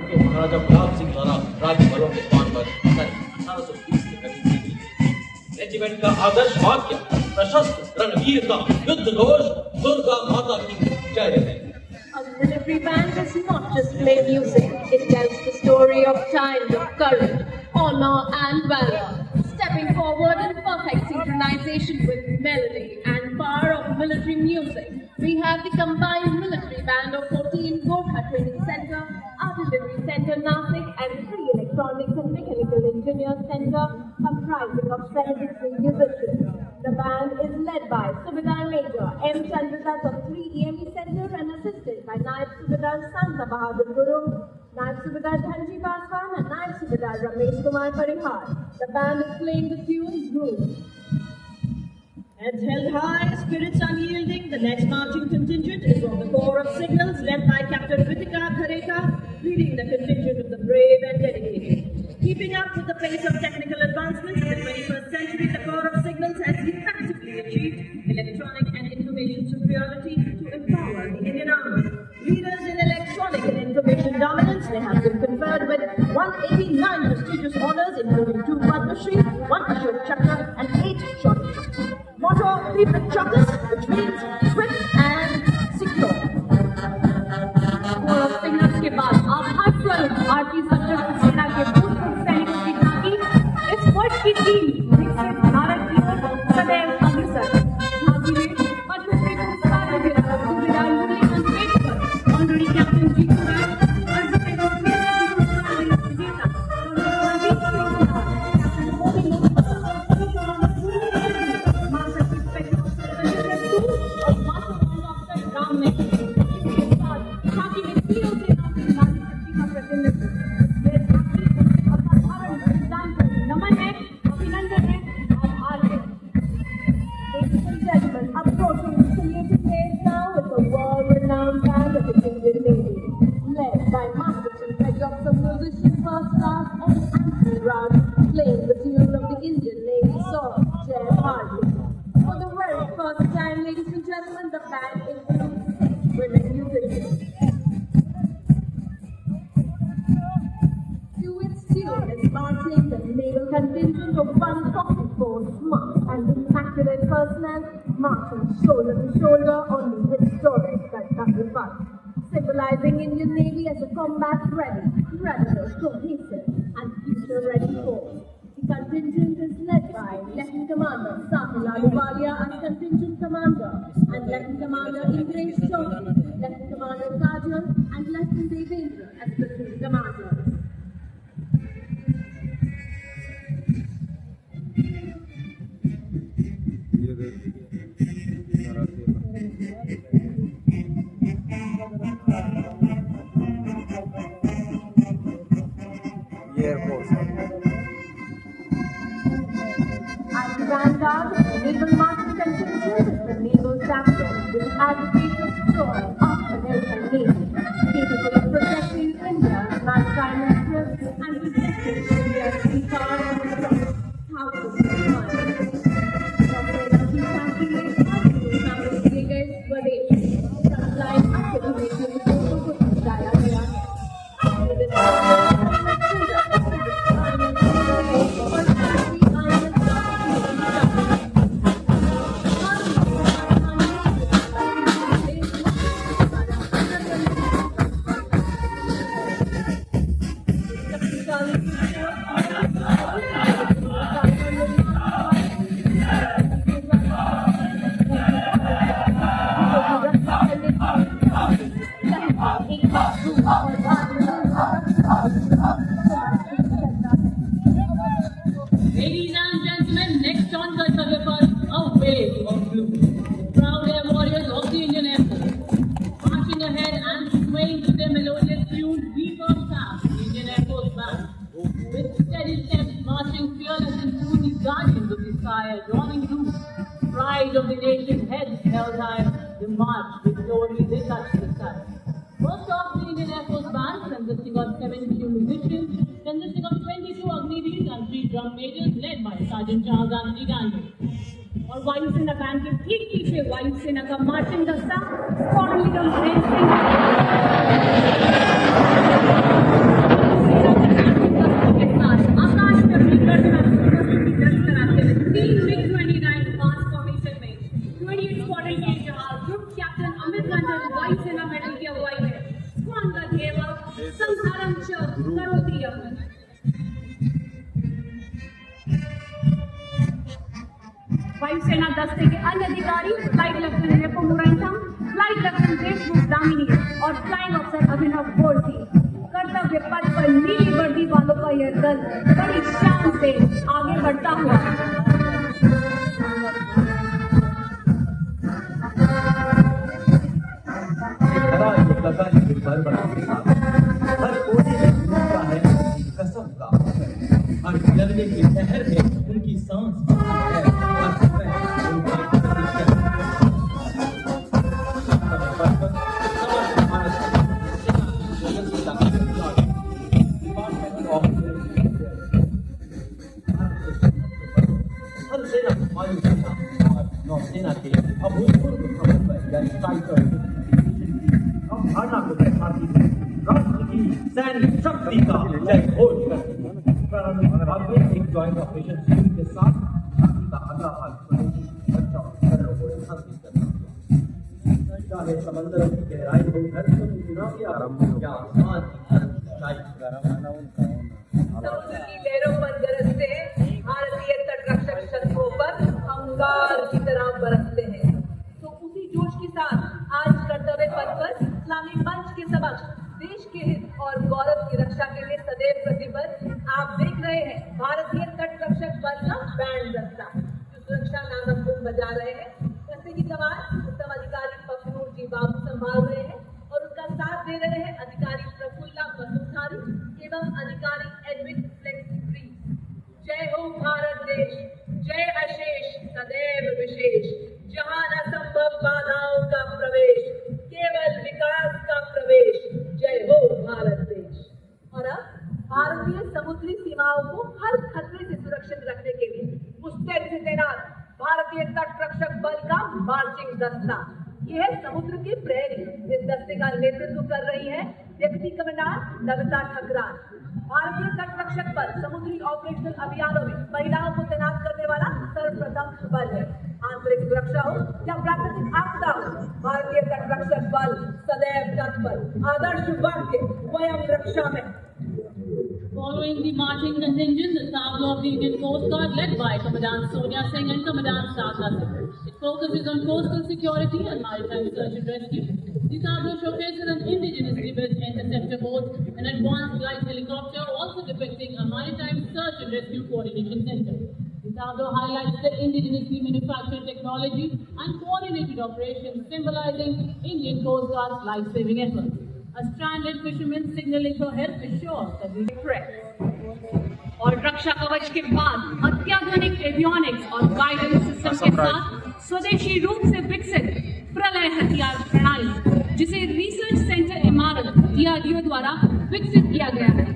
जो महाराजा प्रताप सिंह द्वारा राज्य बलों के तौर पर 1820 में कभी की गई। रेजिमेंट का आदर्श वाक्य प्रशस्त रणवीरता, युद्ध घोष, दुर्गा माता की जय है। A military band does not just play music, it tells the story of times of courage, honor and valor. Stepping forward in perfect synchronization with melody and power of military music, we have the combined military band of 14 Gorkha Training Center, Artillery Center Nasik and 3 Electronics and Mechanical Engineers Center comprising of 73 musicians. The band is led by Subedar Major M. Chandradat of 3 EME Center and assisted by Naib Subedar Santa Bahadur Guru, Naib Subedar Dhanji Paswan and Naib Subedar Ramesh Kumar Parihar. The band is playing the tune Groove. Heads held high, spirits unyielding, the next marching contingent is from the Corps of Signals led by Captain Ritika Khareka, leading the contingent of the brave and dedicated. Keeping up with the pace of technical advancements in the 21st century, the Corps of Signals has effectively achieved electronic and information superiority to empower the Indian Army. Leaders in electronic and information dominance, they have been conferred with 189 prestigious honors, including 2 Padma Shri, 1 Ashok Chakra, and 8 Shorty Chakra. Motto, keep it chuckus, which means swift and secure. Corps of Signals के बाद आप हर स्वरूप भारतीय सशस्त्र सेना के भूतपूर्व सैनिकों की झांकी इस वर्ष की टीम विकसित भारत की ओर सदैव अग्रसर। झांकी में पद्म श्री पुरस्कार विजेता सूबेदार Muralidhar Petkar, honorary captain G Kumar, Arjun एवं वीर पुरस्कार विजेता Ranjit Singh Kumar, captain Govind master inspector Sanjay Sood और मास्टर कमांड ऑफिसर राम ने इसके साथ झांकी में तीनों सेना की नारी शक्ति का प्रतिनिधित्व। ये झांकी असाधारण बलिदान को नमन है, अभिनंदन है, आभार है। Ladies and gentlemen, approaching the saluting stage now with the world-renowned band of the Indian Navy, led by Master Chief Petty Officer Musician First Class and Anthony Brown, playing the tune of the Indian Navy song, Jai Bharati. For the very first time, ladies and gentlemen, the band includes 6 women musicians. To its tune is marching the naval contingent of 144 smart and immaculate personnel, marching shoulder to shoulder on the historic Calcutta Front, symbolizing Indian Navy as a combat-ready, regular, cohesive, and future-ready force. The contingent is led by Lieutenant Commander Sahil Ahluwalia as contingent commander, and Lieutenant Commander Ingresh Chowdhury, Lieutenant Commander Kajal, and Lieutenant Devendra as platoon commanders. At the vanguard of the naval marching contingent is the naval chapter, which advocates a strong, armed Navy, capable of protecting India's maritime interests and protecting India's sea power and strength. How to define? Dr. Ravi Shankar is Shankar Brigade Swadesh, frontline activation को कुछ बताया गया है। Ladies and gentlemen, next on Kartavya Path, a wave of blue. Proud air warriors of the Indian Air Force. Marching ahead and swaying to their melodious tune, we first have the Indian Air Force Band. With steady steps, marching fearless into the guardians of the sky, adorning blue. Pride of the nation, heads held high, they march with glory, they touch the sky. First off, the Indian Air Force Band, consisting of 72 musicians, consisting of 22 Agniveers and 3 drum majors, led by Sergeant Charles Anthony Daniel. और वायुसेना band के ठीक पीछे वायुसेना का marching दस्ता squadron leader जरूरतिया। वायुसेना दस्ते के अन्य अधिकारी flight lieutenant Repo Murantham, flight lieutenant Deshmukh Damini और फ्लाइंग अफसर अभिनव गोरसी। कर्तव्य पथ पर नीली वर्दी वालों का यह दल बड़ी शान से आगे बढ़ता हुआ हर कोने में उनका है कसम का, हर जलने के शहर में उनकी सांस है, हर समय उनकी हर सेना वायुसेना और नौसेना के अभूतपूर्व प्रबंधन यानी स्ट्राइकर अवधारणा को दर्शाती है। राष्ट्र की सैन्य शक्ति का जय घोष करती है। प्रारंभिक भाग में एक ज्वाइंट ऑपरेशन टीम के साथ घाटी का अगला भाग स्वदेशी रक्षा उपकरणों को स्थापित करना है। चाहे समंदर की गहराई हो, धरती की चुनौतियां या आसमान की ऊंचाई, समुद्र की लहरों पर गरजते हैं भारतीय तटरक्षक शत्रुओं पर अंगार की तरह बरसते हैं। तो उसी जोश के साथ आज कर्तव्य पथ पर इस्लामी मंच के समक्ष देश के हित और गौरव की रक्षा के लिए सदैव प्रतिबद्ध आप देख रहे हैं भारतीय तटरक्षक बल का बैंड दस्ता, जो सुरक्षा नामक धुन बजा रहे हैं। दस्ते की कमान उत्तम अधिकारी पखनूर जी बाबू संभाल रहे हैं और उनका साथ दे रहे हैं अधिकारी प्रफुल्ला बसुधारी एवं अधिकारी एडविन फ्लेक्स। जय हो भारत देश, जय अशेष सदैव विशेष, जहां न संभव बाधाओं का प्रवेश, केवल विकास का प्रवेश। जय हो भारत देश। और अब भारतीय समुद्री सीमाओं को हर खतरे से सुरक्षित रखने के लिए मुस्तैद से तैनात भारतीय तटरक्षक बल का मार्चिंग दस्ता। यह है समुद्र की प्रहरी। इस दस्ते का नेतृत्व कर रही है डिप्टी कमांडर नविता ठकरान। भारतीय तटरक्षक बल समुद्री ऑपरेशनल अभियानों में महिलाओं को तैनात करने वाला सर्वप्रथम बल है। आंतरिक सुरक्षा हो या प्राकृतिक आपदा हो, भारतीय तटरक्षक बल सदैव तत्पर। आदर्श वाक्य स्वयं रक्षा में। Following the marching contingent, the tableau of the Indian Coast Guard led by Commandant Sonia Singh and Commandant Sadhna Singh. It focuses on coastal security and maritime search and rescue. The tableau showcases an indigenously built interceptor boat, an advanced light helicopter, also depicting a maritime search and rescue coordination center. The tableau highlights the indigenously manufactured technology and coordinated operations, symbolizing Indian Coast Guard's life-saving efforts. A stranded fisherman signaling for help assures that we press. और रक्षा कवच के बाद अत्याधुनिक avionics और guidance system के साथ स्वदेशी रूप से विकसित प्रलय हथियार प्रणाली, जिसे रिसर्च सेंटर इमारत DRDO द्वारा विकसित किया गया है।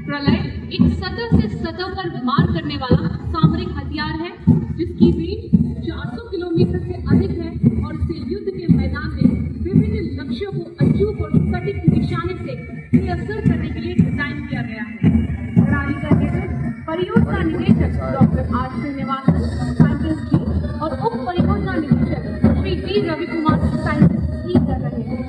प्रलय एक सतह से सतह पर मार करने वाला सामरिक हथियार है, जिसकी रेंज 400 किलोमीटर से अधिक है और इसे युद्ध के मैदान में विभिन्न लक्ष्यों को अचूक और सटीक निशाने से नियंत्रण करने के लिए डिजाइन किया गया है। प्रणाली का नेतृत्व परियोजना निदेशक डॉक्टर आर श्रीनिवासन साइंटिस्ट जी और उप परियोजना निदेशक श्री डी रवि कुमार साइंटिस्ट जी कर रहे हैं।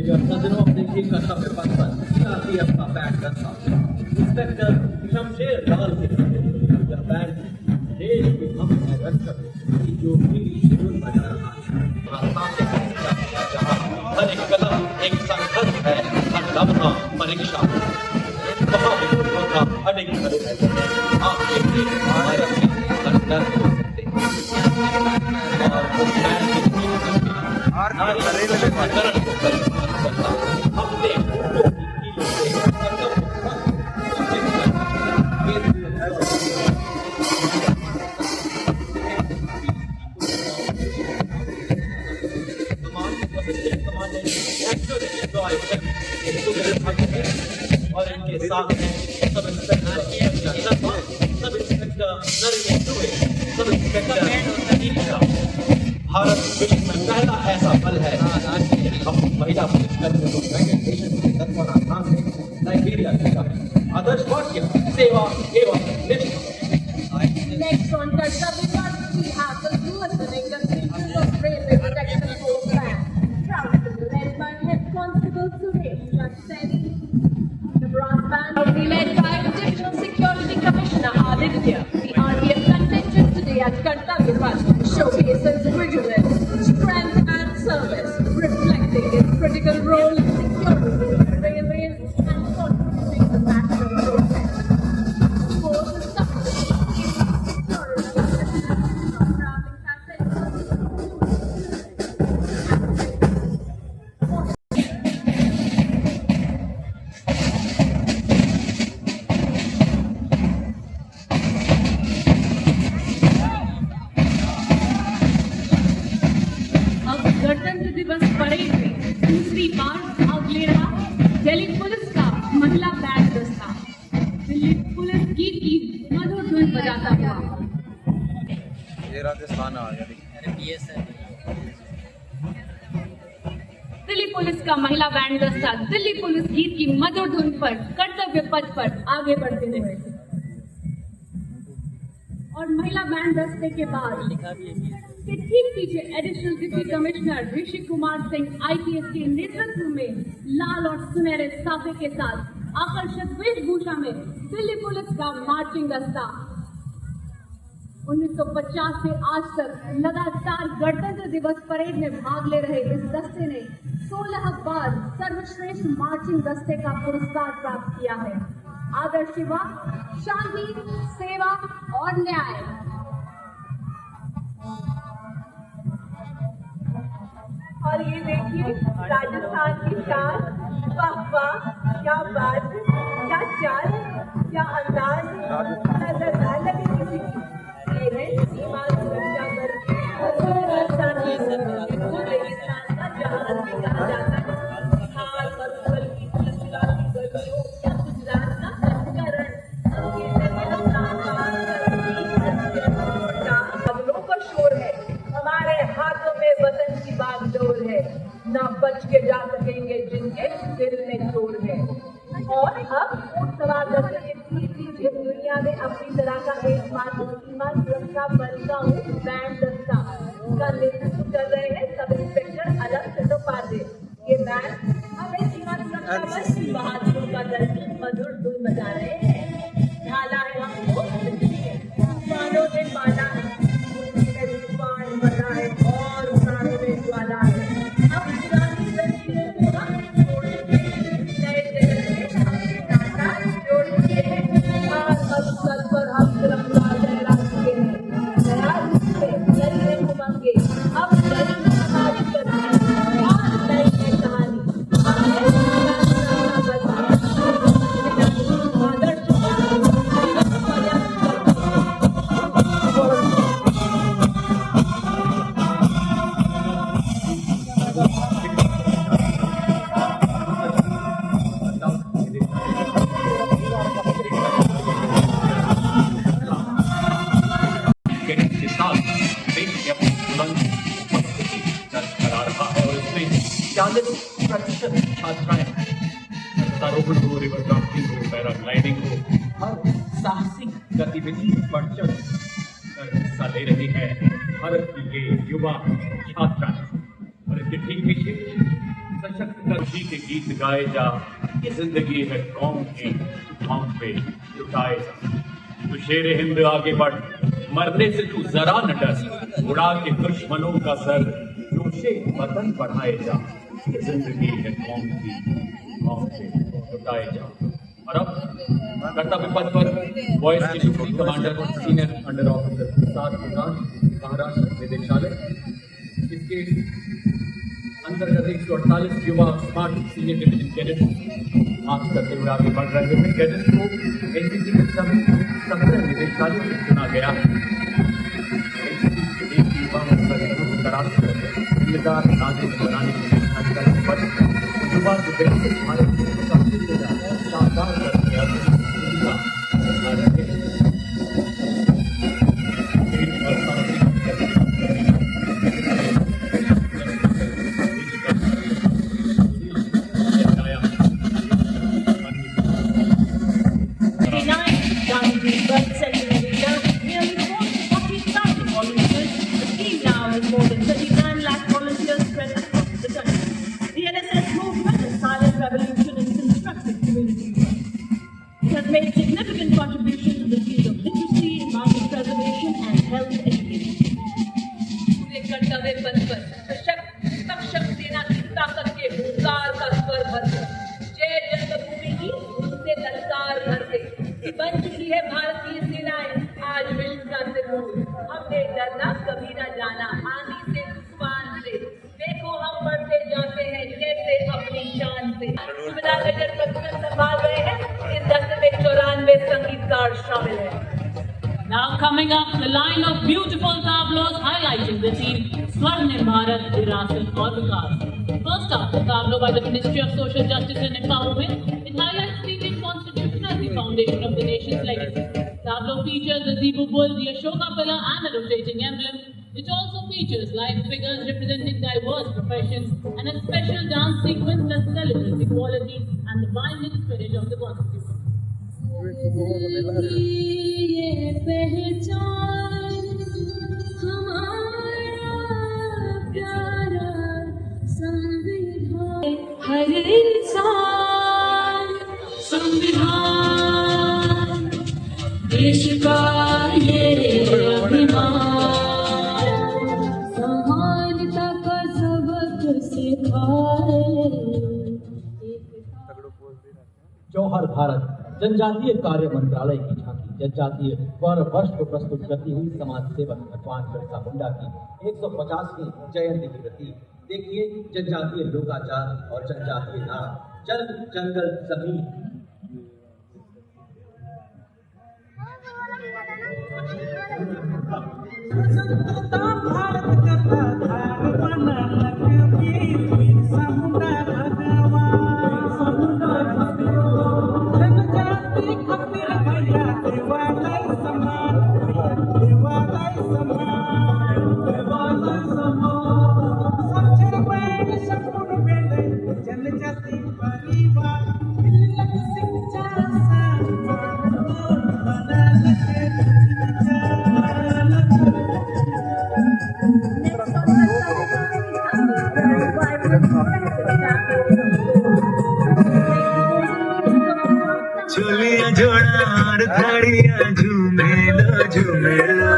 मेजर देखिए कर्तव्य पथ पर सीआरपीएफ का बैंड दस्ता इंस्पेक्टर शमशेर लाल के यह बैंड देश के हम रक्षक की जो भी शिविर बजा रहा है जहाँ हर एक कदम एक संघर्ष है, हर लम्हा परीक्षा महाविद्रोह का अनेक खड़े रहते हैं। आप देखिए भारत में हर दर्द हो सकते हैं और उस बैंड के नारी सशक्तिकरण को परिपूर्ण करता अपने फूलों की कीलों से कर्तव्य और इनके साथ हैं sub inspector sub inspector Bharat विश्व में पहला ऐसा बल है हम महिला पुलिसकर्मियों को प्रेजेंटेशन के तत्वावधान में लाइबेरिया भेजा है। आदर्श वाक्य सेवा एवं निष्ठा। Next on Kartavya Path, we have the listening contingent of Railway Protection Force Band, proudly led by Head Constable Suresh Chakseni. The brass band will be led by Additional Security Commissioner Aditya. The RPF contingent today at Kartavya Path showcases vigilance, strength and service, reflecting its critical role in securing the railways and contributing to national progress. Force is गणतंत्र दिवस parade में दूसरी बार भाग ले रहा Delhi police का महिला band दस्ता दिल्ली पुलिस गीत की मधुर धुन बजाता हुआ। ये राजस्थान आ गया दिल्ली पुलिस का महिला बैंड दस्ता दिल्ली पुलिस गीत की मधुर धुन पर कर्तव्य पथ पर आगे बढ़ते हुए और महिला बैंड दस्ते के बाद के ठीक पीछे additional deputy commissioner Rishi Kumar Singh IPS के नेतृत्व में लाल और सुनहरे साफे के साथ आकर्षक वेशभूषा में दिल्ली पुलिस का मार्चिंग दस्ता 1950 से आज तक लगातार गणतंत्र दिवस परेड में भाग ले रहे इस दस्ते ने 16 बार सर्वश्रेष्ठ मार्चिंग दस्ते का पुरस्कार प्राप्त किया है। आदर्श सेवा, शांति, सेवा और न्याय। और ये देखिए राजस्थान की शान, वाह वाह, क्या बात, क्या चाल, क्या अंदाज, नजर ना लगे किसी की। ये है सीमा सुरक्षा बल राजस्थान की रेगिस्तान का जहाज भी कहा जाता है। बिहार मरुस्थल की गुजरात की गर्मियों या गुजरात का संस्करण बादलों का शोर है, हमारे हाथों में वतन की बागडोर है, ना बच के जा सकेंगे जिनके दिल में चोर है। और अब ऊंट सवार दस्ते के पीछे दुनिया में अपनी तरह का एकमात्र सीमा सुरक्षा बल का बैंड दस्ता का नेतृत्व कर रहे हैं सब इंस्पेक्टर अलग चट्टोपाध्याय। ये बैंड हमें सीमा सुरक्षा बल की बहादुरों का दर्शन मधुर धुन बजा रहे हैं। ढाला है हमको तूफानों ने पाला है, तूफान बना है और उड़ानों में ज्वाला है। अब पुरानी जंजीरों को हम तोड़ेंगे, नए जगत में अपने नाता जोड़ेंगे। आज अवसर पर हम तिरंगा लहरा चुके हैं, नया रूप से नई उमंगे, अब नई हमारी कहानी और नई है कहानी। छात्राएं सरोवर हो, रिवर राफ्टिंग हो, पैराग्लाइडिंग हो, हर साहसिक गतिविधि में बढ़ चढ़ कर हिस्सा ले रही है भारत की ये युवा छात्रा। और इसके ठीक पीछे सशक्त करशी के गीत गाए जा, ये जिंदगी है कौम की हम पे लुटाए जा। तू शेर हिंद आगे बढ़, मरने से तू जरा न डर, उड़ा के दुश्मनों का सर जोशे वतन बढ़ाए जा। ये जिंदगी है कौम की हम पे लुटाए जा। और अब कर्तव्य पथ पर बॉयज के deputy commander senior under officer Prasad Prakash, Maharashtra निदेशालय, इसके अंतर्गत 148 युवा smart senior division cadets march करते हुए आगे बढ़ रहे हैं। कैडेट्स को एनसीसी के सभी 17 निदेशालयों में चुना गया है। एनसीसी के एक युवा को तराश कर जिम्मेदार नागरिक बनाने के लिए युवा को विकसित भारत का शानदार कर दिया Now coming up, the line of beautiful tableaus highlighting the theme Swarnim Bharat Virasat aur Vikas. First up, the tableau by the Ministry of Social Justice and Empowerment. It highlights the Indian Constitution as the foundation of the nation's legacy. Tableau features the Zebu bull, the Ashoka pillar and a rotating emblem. It also features live figures representing diverse professions and a special dance sequence that celebrates equality and the binding spirit of the Constitution. ये पहचान हमारा प्यारा संविधान, हर इंसान संविधान, देश का ये अभिमान, समानता का सबक सिखाए। जौहर भारत जनजातीय कार्य मंत्रालय की झांकी जनजातीय गौरव वर्ष को प्रस्तुत करती हुई समाज सेवक भगवान बिरसा मुंडा की 150वीं जयंती की प्रतीक देखिए जनजातीय लोकाचार और जनजातीय नाम जल जंगल जमीन। चोलिया जोड़ार धाड़िया झूमेलो झूमेलो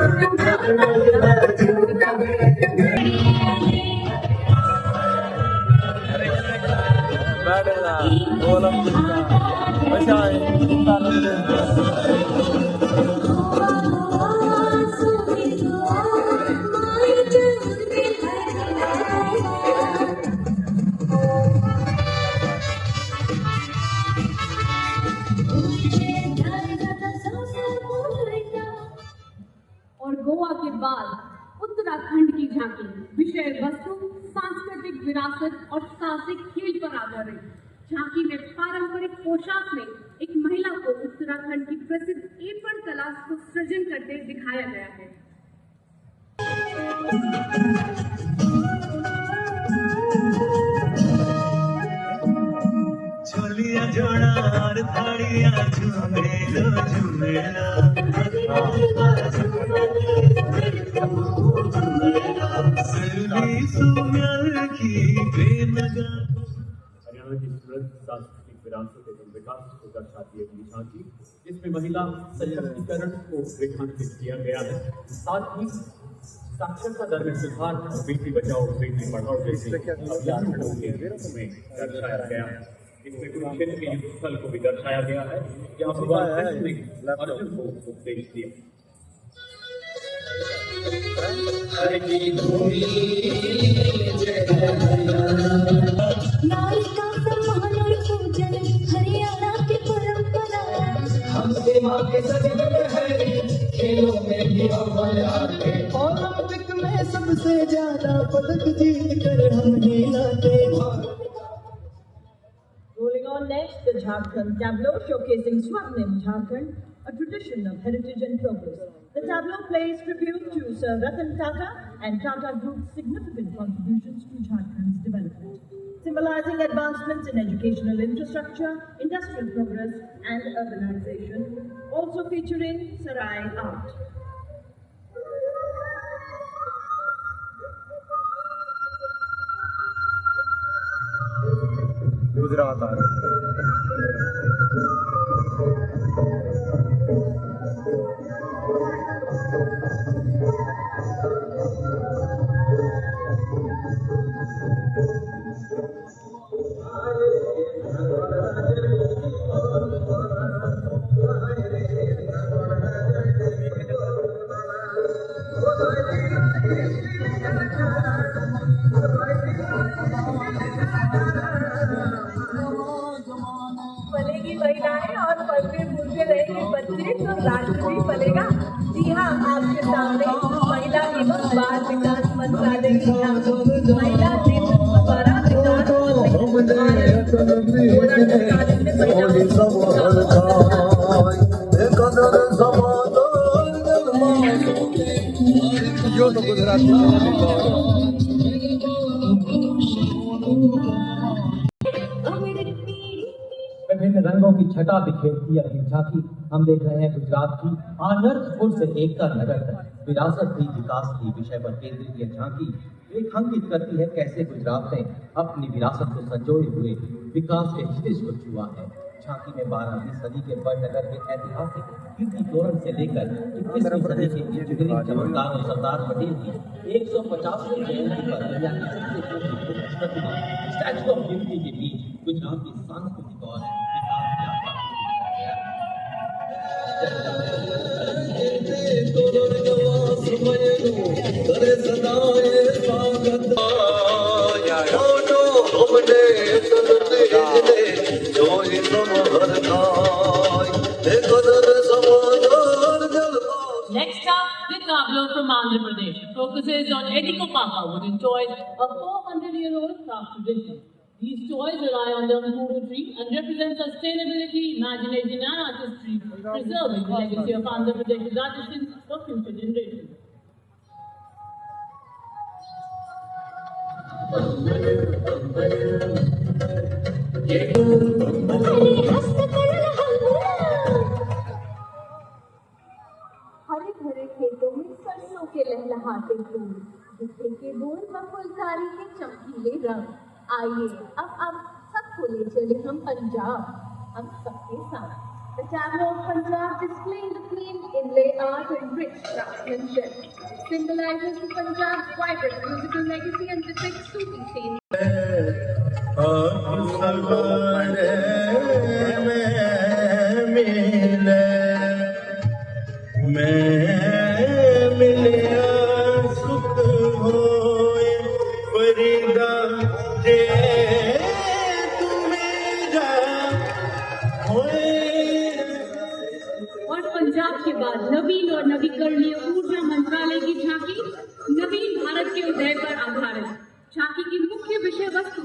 और गोवा के बाद उत्तराखंड की झांकी विषय वस्तु सांस्कृतिक विरासत और साहसिक खेल पर आधारित। झांकी में पारंपरिक पोशाक में एक महिला को उत्तराखंड की प्रसिद्ध एपण कला को सृजन करते दिखाया गया है। चोलिया जोड़ार धाड़िया झूमेलो झूमेलो सुम्यल की बेनगा हरियाणा की समृद्ध सांस्कृतिक विरासत एवं विकास को दर्शाती है झांकी, जिसमें महिला सशक्तिकरण को रेखांकित किया गया है। साथ ही साक्षरता दर में सुधार और बेटी बचाओ बेटी पढ़ाओ जैसे अभियानों के रूप में दर्शाया गया है। इसमें कुरुक्षेत्र के युद्ध स्थल को भी दर्शाया गया है, जहाँ भगवान कृष्ण ने अर्जुन को उपदेश दिया। नारी का सम्मान और पूजन हरियाणा की परंपरा। हमसे माँ के खेलों में भी अव्वल आते, ओलंपिक में सबसे ज्यादा पदक जीत कर हम ही लाते। Rolling on next, the Jharkhand tableau showcasing Swarnim Jharkhand, a tradition of heritage and progress. The tableau pays tribute to Sir Ratan Tata and Tata Group's significant contributions to Jharkhand's development, symbolizing advancements in educational infrastructure, industrial progress and urbanization, also featuring Sarai art. Gujarat आ रही फलेगी महिलाएं और फलते फूलते रहेंगे बच्चे तो राष्ट्र भी फलेगा। जी हाँ, आपके सामने महिला एवं बाल विकास मंत्रालय की महिला नेतृत्व द्वारा विकास यो तो गुजरात विभिन्न रंगों की छटा बिखेरती अपनी झांकी हम देख रहे हैं गुजरात की आनंदपुर से एकता नगर तक विरासत की विकास की विषय पर केंद्रित यह झांकी रेखांकित करती है कैसे गुजरात ने अपनी विरासत को संजोए हुए विकास के शीर्ष को छुआ है। झांकी में 12वीं सदी के बड़नगर के ऐतिहासिक कीर्ति तोरण से लेकर 21वीं सदी के इंजीनियरिंग चमत्कार और सरदार पटेल की 150वीं जयंती पर दुनिया की सबसे छोटी प्रतिमा स्टैचू ऑफ यूनिटी के बीच गुजरात की सांस्कृतिक और विकास यात्रा Next up, the tableau from Andhra Pradesh focuses on Ediko Papa wooden toys, a 400-year-old craft tradition. These toys rely on the Mkuru tree and represent sustainability, imagination and artistry, preserving the legacy of Andhra Pradesh's artisans for future generations. हरे भरे खेतों में सरसों के लहलहाते फूल, गिट्टे के बोल व फुलकारी के चमकीले रंग। आइए अब सबको ले चले हम पंजाब, हम सबके साथ। The tableau of Punjab displaying the clean inlay art and rich craftsmanship symbolizes the Punjab's vibrant musical legacy and depicts Sufi scenes. और पंजाब के बाद नवीन और नवीकरणीय ऊर्जा मंत्रालय की झांकी नवीन भारत के उदय पर आधारित। झांकी की मुख्य विषय वस्तु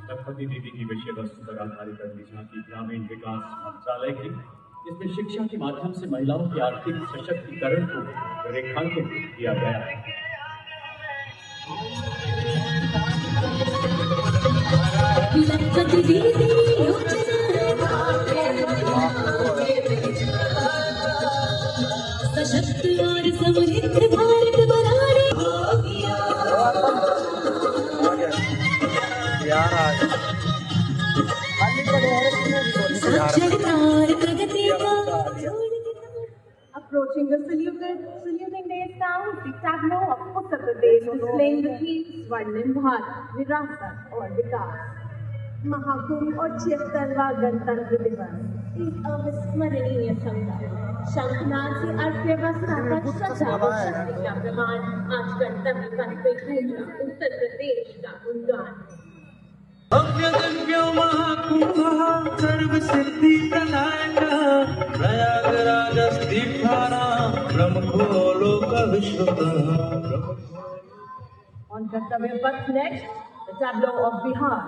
लखपति दीदी की विषय वस्तु पर आधारित झांकी ग्रामीण विकास मंत्रालय की, जिसमें शिक्षा के माध्यम से महिलाओं के आर्थिक सशक्तिकरण को रेखांकित किया गया है। लखपति दीदी योजना सशक्त और समृद्ध भारत बनाने यार आज साक्षरता और प्रगति का Approaching the saluting day sound, the tableau of Uttar Pradesh displaying the themes Swarnim Bharat, Virasat और विकास। महाकुंभ और 76वां गणतंत्र दिवस एक अविस्मरणीय क्षमता शंखनाद से अर्थव्यवस्था तक सचा व शक्ति का प्रमाण आज गणतंत्र पथ पे गूंजा उत्तर प्रदेश का गुणगान। भव्य दिव्य महाकुंभ सर्व सिद्धि प्रदायक प्रयागराज स्थिताना ब्रह्मखोलो लोक विश्वतः। On Kartavya Path next, the tableau of Bihar.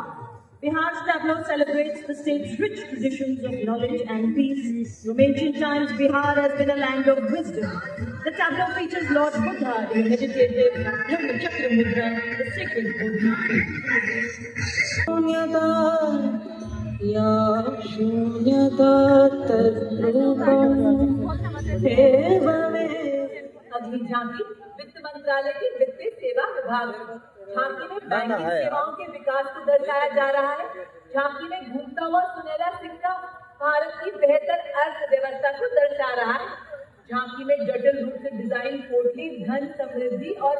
Bihar's tableau celebrates the state's rich traditions of knowledge and peace. From ancient times, Bihar has been a land of wisdom. The tableau features Lord Buddha in a meditative Brahma Chakra Mudra, the sacred शून्यता या शून्यता तद्रूपम् एवमे। अगली झांकी वित्त मंत्रालय के वित्तीय सेवा विभाग। झांकी में बैंकिंग सेवाओं के विकास को दर्शाया जा रहा है। झांकी में घूमता हुआ सुनहरा सिक्का भारत की बेहतर अर्थव्यवस्था को दर्शा रहा है। झांकी में जटिल रूप से डिजाइन पोटली धन समृद्धि और